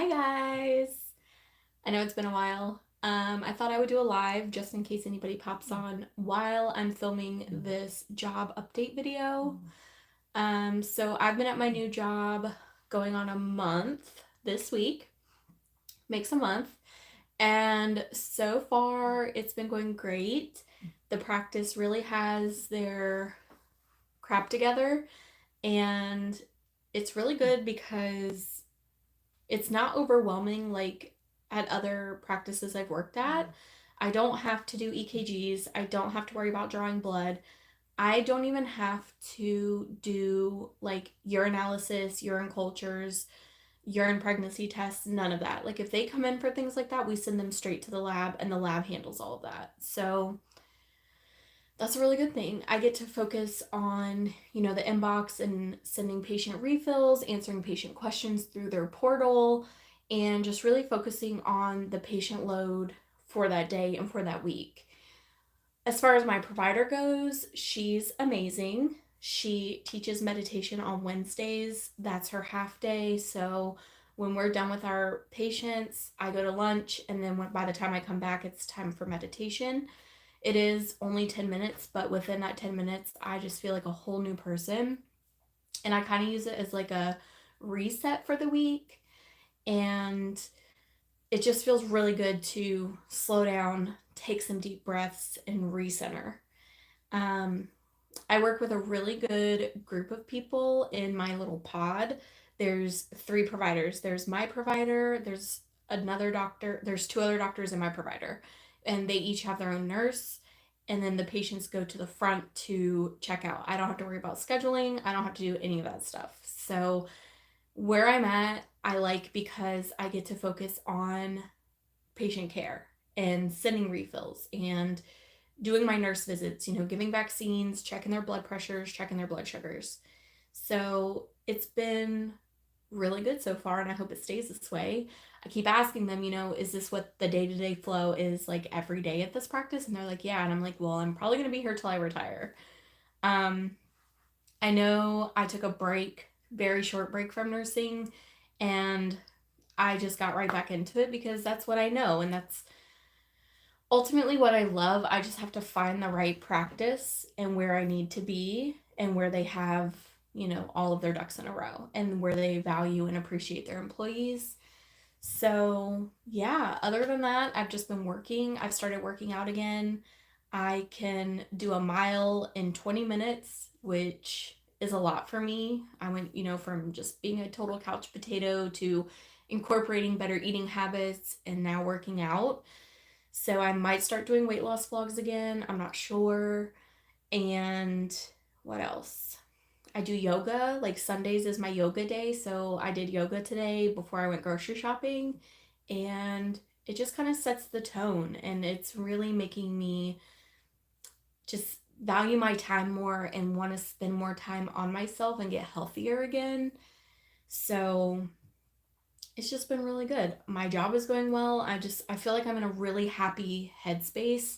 Hi guys. I know it's been a while. I thought I would do a live just in case anybody pops on while I'm filming this job update video. So I've been at my new job going on a month this week, makes a month, and so far it's been going great. The practice really has their crap together, and it's really good because it's not overwhelming like at other practices I've worked at. I don't have to do EKGs. I don't have to worry about drawing blood. I don't even have to do like urinalysis, urine cultures, urine pregnancy tests, none of that. Like if they come in for things like that, we send them straight to the lab and the lab handles all of that. So that's a really good thing. I get to focus on, the inbox and sending patient refills, answering patient questions through their portal, and just really focusing on the patient load for that day and for that week. As far as my provider goes, she's amazing. She teaches meditation on Wednesdays. That's her half day. So when we're done with our patients, I go to lunch, and then by the time I come back, it's time for meditation. It is only 10 minutes, but within that 10 minutes, I just feel like a whole new person. And I kind of use it as like a reset for the week. And it just feels really good to slow down, take some deep breaths, and recenter. Um, I work with a really good group of people in my little pod. There's three providers. There's my provider, there's another doctor, there's two other doctors and my provider. And they each have their own nurse. And then the patients go to the front to check out. I don't have to worry about scheduling. I don't have to do any of that stuff. So where I'm at, I like because I get to focus on patient care and sending refills and doing my nurse visits, giving vaccines, checking their blood pressures, checking their blood sugars. So it's been really good so far, and I hope it stays this way. I keep asking them, is this what the day to day flow is like every day at this practice? And they're like, yeah. And I'm like, well, I'm probably going to be here till I retire. Um, I know I took a break, very short break from nursing, and I just got right back into it because that's what I know, and that's ultimately what I love. I just have to find the right practice and where I need to be and where they have, all of their ducks in a row and where they value and appreciate their employees. So, yeah, other than that, I've just been working. I've started working out again. I can do a mile in 20 minutes, which is a lot for me. I went, from just being a total couch potato to incorporating better eating habits and now working out. So I might start doing weight loss vlogs again. I'm not sure. And what else? I do yoga. Like Sundays is my yoga day. So I did yoga today before I went grocery shopping. And it just kind of sets the tone. And it's really making me just value my time more and want to spend more time on myself and get healthier again. So it's just been really good. My job is going well. I feel like I'm in a really happy headspace,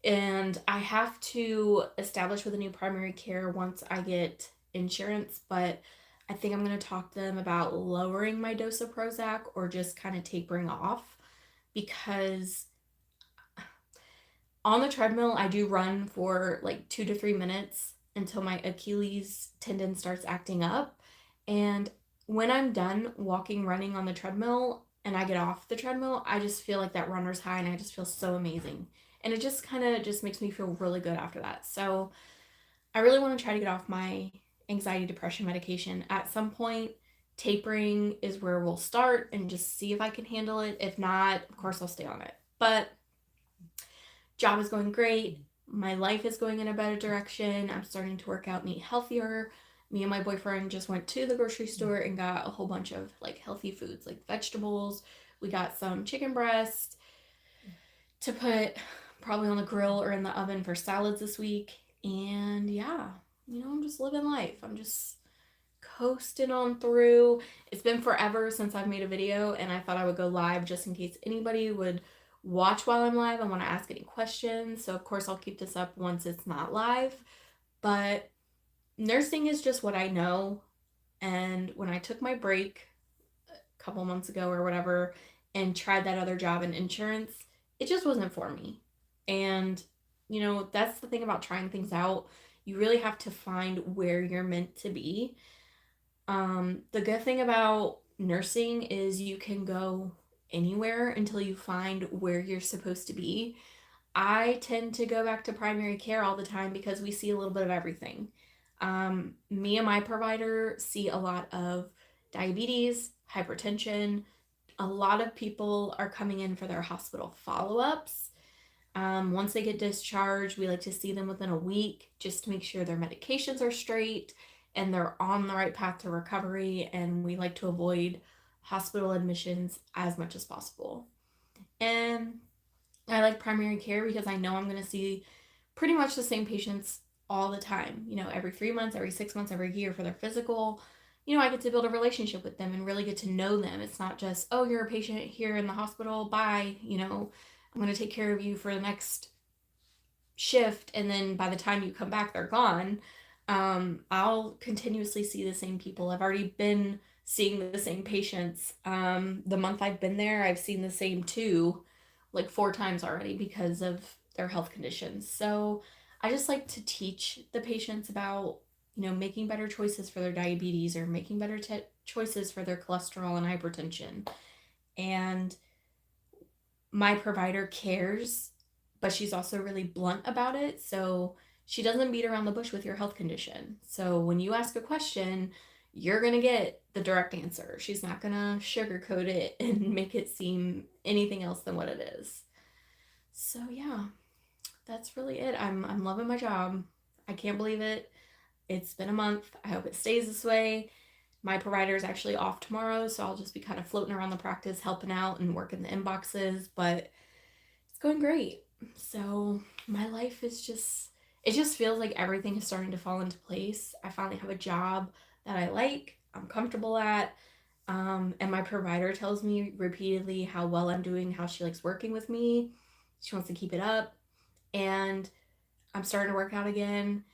and I have to establish with a new primary care once I get insurance, but I think I'm going to talk to them about lowering my dose of Prozac or just kind of tapering off because on the treadmill I do run for like 2 to 3 minutes until my Achilles tendon starts acting up. And when I'm done walking, running on the treadmill and I get off the treadmill, I just feel like that runner's high and I just feel so amazing. And it just kind of just makes me feel really good after that. So I really want to try to get off my anxiety depression medication at some point. Tapering is where we'll start and just see if I can handle it. If not, of course I'll stay on it. But job is going great. My life is going in a better direction. I'm starting to work out and eat healthier. Me and my boyfriend just went to the grocery store and got a whole bunch of like healthy foods, like vegetables. We got some chicken breast to put probably on the grill or in the oven for salads this week. And yeah, I'm just living life. I'm just coasting on through. It's been forever since I've made a video, and I thought I would go live just in case anybody would watch while I'm live and want to ask any questions. So, of course, I'll keep this up once it's not live. But nursing is just what I know. And when I took my break a couple months ago or whatever and tried that other job in insurance, it just wasn't for me. And, that's the thing about trying things out. You really have to find where you're meant to be. The good thing about nursing is you can go anywhere until you find where you're supposed to be. I tend to go back to primary care all the time because we see a little bit of everything. Me and my provider see a lot of diabetes, hypertension. A lot of people are coming in for their hospital follow ups. Once they get discharged, we like to see them within a week just to make sure their medications are straight and they're on the right path to recovery. And we like to avoid hospital admissions as much as possible. And I like primary care because I know I'm going to see pretty much the same patients all the time, every 3 months, every 6 months, every year for their physical. I get to build a relationship with them and really get to know them. It's not just, oh, you're a patient here in the hospital, bye, I'm going to take care of you for the next shift. And then by the time you come back, they're gone. I'll continuously see the same people. I've already been seeing the same patients. The month I've been there, I've seen the same two like 4 times already because of their health conditions. So I just like to teach the patients about, making better choices for their diabetes or making better choices for their cholesterol and hypertension. And my provider cares, but she's also really blunt about it. So she doesn't beat around the bush with your health condition. So when you ask a question, you're going to get the direct answer. She's not going to sugarcoat it and make it seem anything else than what it is. So yeah, that's really it. I'm loving my job. I can't believe it. It's been a month. I hope it stays this way. My provider is actually off tomorrow, so I'll just be kind of floating around the practice, helping out and working the inboxes, but it's going great. So my life is it just feels like everything is starting to fall into place. I finally have a job that I like, I'm comfortable at, and my provider tells me repeatedly how well I'm doing, how she likes working with me. She wants to keep it up, and I'm starting to work out again.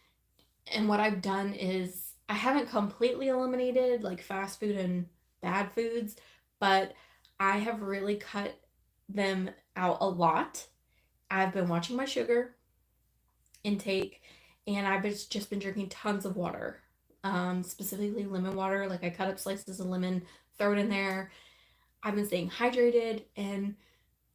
And what I've done is I haven't completely eliminated like fast food and bad foods, but I have really cut them out a lot. I've been watching my sugar intake and just been drinking tons of water, specifically lemon water. Like I cut up slices of lemon, throw it in there. I've been staying hydrated, and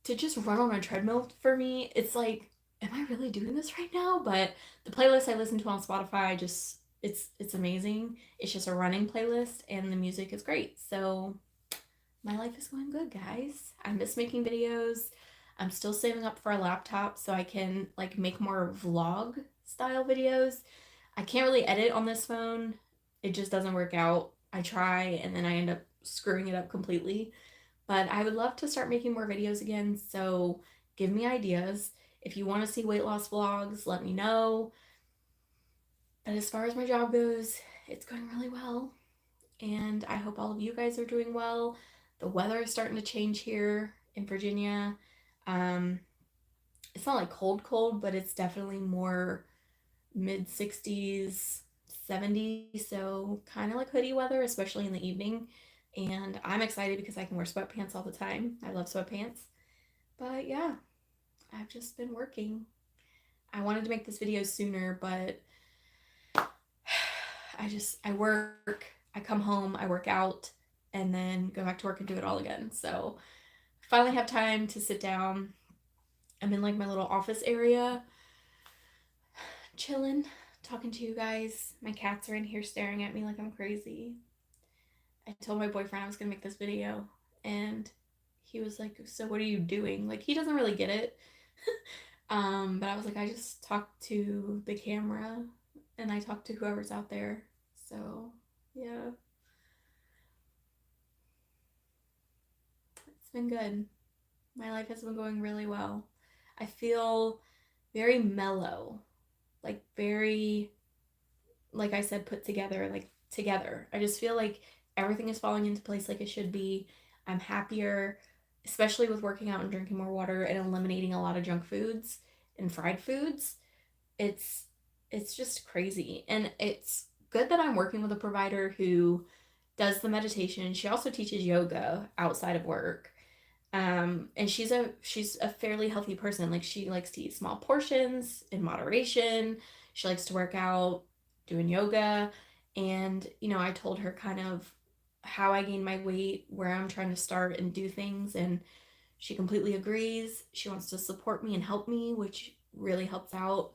to just run on a treadmill for me, it's like, am I really doing this right now? But the playlist I listen to on Spotify just it's amazing. It's just a running playlist and the music is great. So my life is going good, guys. I miss making videos. I'm still saving up for a laptop so I can like make more vlog style videos. I can't really edit on this phone. It just doesn't work out. I try and then I end up screwing it up completely. But I would love to start making more videos again, so give me ideas. If you want to see weight loss vlogs, let me know. But as far as my job goes, it's going really well. And I hope all of you guys are doing well. The weather is starting to change here in Virginia. Um, it's not like cold, cold, but it's definitely more mid 60s, 70s. So kind of like hoodie weather, especially in the evening. And I'm excited because I can wear sweatpants all the time. I love sweatpants. But yeah, I've just been working. I wanted to make this video sooner, but I work, I come home, I work out, and then go back to work and do it all again. So I finally have time to sit down. I'm in like my little office area, chilling, talking to you guys. My cats are in here staring at me like I'm crazy. I told my boyfriend I was gonna make this video, and he was like, "So what are you doing?" Like he doesn't really get it. But I was like, I just talk to the camera and I talk to whoever's out there. So yeah, it's been good. My life has been going really well. I feel very mellow, like very, like I said, put together, like together. I just feel like everything is falling into place like it should be. I'm happier, especially with working out and drinking more water and eliminating a lot of junk foods and fried foods. It's it's just crazy. And it's good that I'm working with a provider who does the meditation. She also teaches yoga outside of work. And she's a fairly healthy person. Like, she likes to eat small portions in moderation. She likes to work out, doing yoga. And, I told her kind of how I gained my weight, where I'm trying to start and do things. And she completely agrees. She wants to support me and help me, which really helps out.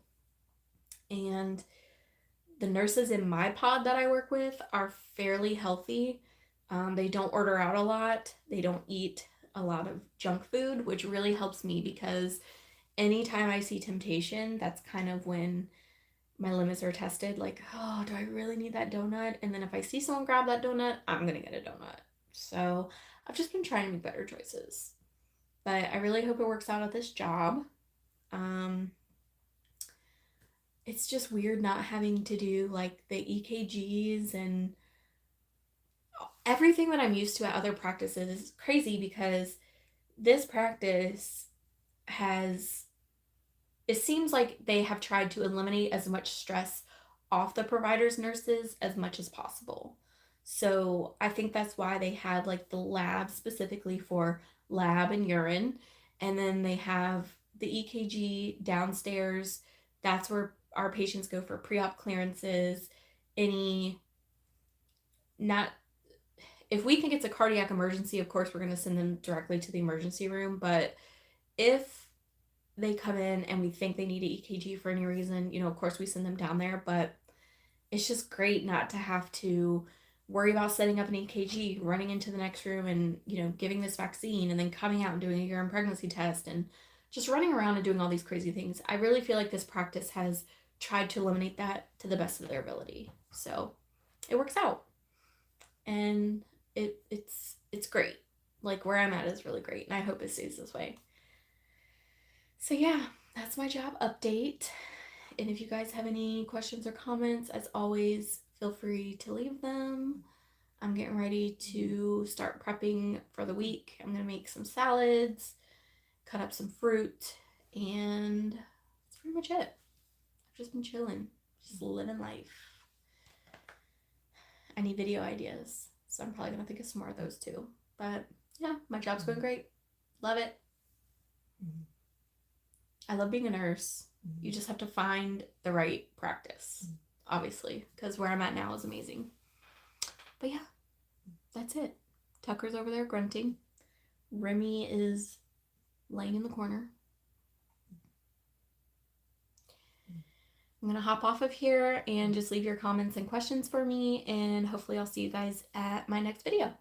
And the nurses in my pod that I work with are fairly healthy. They don't order out a lot. They don't eat a lot of junk food, which really helps me because anytime I see temptation, that's kind of when my limits are tested. Like, oh, do I really need that donut? And then if I see someone grab that donut, I'm going to get a donut. So I've just been trying to make better choices. But I really hope it works out at this job. It's just weird not having to do like the EKGs and everything that I'm used to at other practices. Is crazy because this practice has, it seems like they have tried to eliminate as much stress off the providers, nurses as much as possible. So I think that's why they have like the lab specifically for lab and urine. And then they have the EKG downstairs. That's where our patients go for pre-op clearances. Any, not, if we think it's a cardiac emergency, of course we're going to send them directly to the emergency room. But if they come in and we think they need an EKG for any reason, of course we send them down there. But it's just great not to have to worry about setting up an EKG, running into the next room and, giving this vaccine and then coming out and doing a urine pregnancy test and just running around and doing all these crazy things. I really feel like this practice has tried to eliminate that to the best of their ability. So it works out. And it's great. Like, where I'm at is really great, and I hope it stays this way. So yeah, that's my job update. And if you guys have any questions or comments, as always, feel free to leave them. I'm getting ready to start prepping for the week. I'm going to make some salads, cut up some fruit, and that's pretty much it. I've just been chilling, just living life. I need video ideas, so I'm probably going to think of some more of those too. But yeah, my job's going great. Love it. I love being a nurse. You just have to find the right practice, obviously, because where I'm at now is amazing. But yeah, that's it. Tucker's over there grunting. Remy is laying in the corner. I'm going to hop off of here and just leave your comments and questions for me, and hopefully I'll see you guys at my next video.